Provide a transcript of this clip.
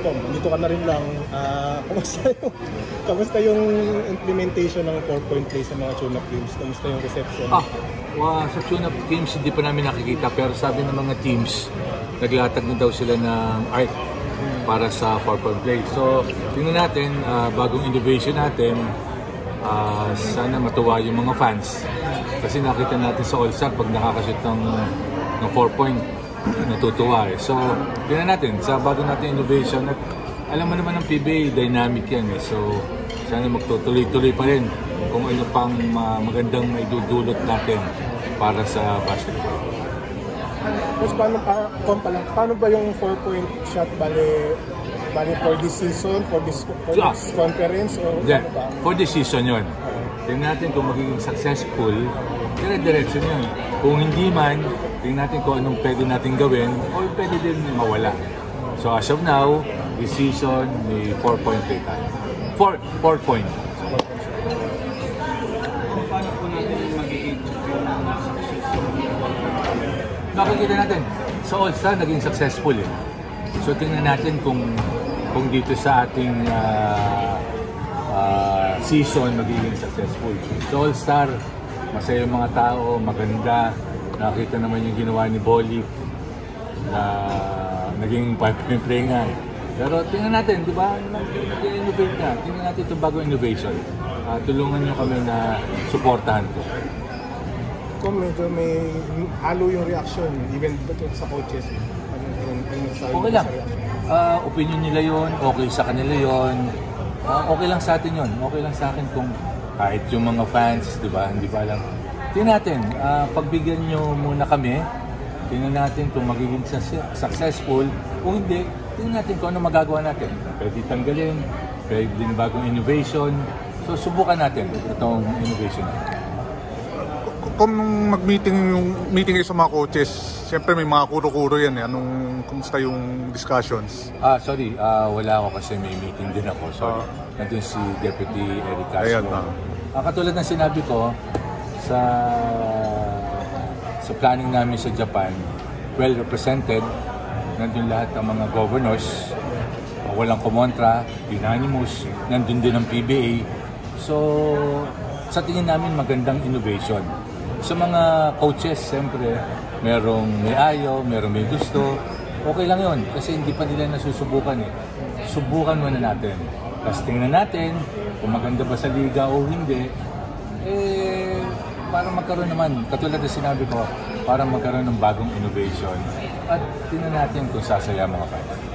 dito ka na rin lang. Kamusta yung implementation ng 4-point play sa mga tune-up games? Kamusta yung reception? Sa tune-up games hindi pa namin nakikita, pero sabi ng mga teams, naglatag na daw sila ng art para sa 4-point play. So, tingnan natin, bagong innovation natin, sana matuwa yung mga fans. Kasi nakita natin sa All-Star, pag nakakashoot ng 4-point, natutuwa eh. So, tingnan natin, sa bago natin innovation, at alam mo naman ng PBA, dynamic yan eh. So, sana magtutuloy-tuloy pa rin kung ano pang magandang maidudulot natin para sa basketball. Mas paano ba yung 4-point shot bali for this season, for this conference, or yeah, for this season yun. Tingnan natin kung magiging successful, dire-direction yun. Kung hindi man, tingnan natin kung anong pwede natin gawin o pwede din mawala. So as of now, this season may 4-point play tayo. 4-point. Paano po natin magiging Nakikita natin, sa All-Star naging successful eh. So tingnan natin kung dito sa ating season magiging successful. Sa All-Star, masaya yung mga tao, maganda. Nakita naman yung ginawa ni Bolik na naging 5-point play nga eh. Pero tingnan natin, di ba? Nag-innovate na. Tingnan natin itong bagong innovation. Tulungan nyo kami na suportahan ko. Kung medyo may halo yung reaction, even sa coaches, okay lang. Opinion nila yon, okay sa kanila yon. Okay lang sa atin yon. Okay lang sa akin kung kahit yung mga fans, di ba? Hindi ba lang. Tingnan natin, pagbigyan nyo muna kami. Tingnan natin kung magiging successful. Kung hindi, tingnan natin kung ano magagawa natin. Pwede tanggalin, pwede din bagong innovation. So, subukan natin itong innovation natin. Kung meeting kayo sa mga coaches, siyempre may mga kuro-kuro yan eh. Kumusta yung discussions? Sorry, wala ako kasi may meeting din ako. Sorry. Nandun si Deputy Eric Castro. Katulad ng sinabi ko, sa planning namin sa Japan, well represented, nandun lahat ng mga governors, walang kumontra, unanimous, nandun din ang PBA. So, sa tingin namin magandang innovation. Sa mga coaches, siyempre, merong may ayaw, merong may gusto. Okay lang yun, kasi hindi pa nila nasusubukan eh. Subukan muna natin. Tapos tingnan natin kung maganda ba sa liga o hindi. Para magkaroon naman, katulad na sinabi ko, para magkaroon ng bagong innovation. At tingnan natin kung sasaya mga fans.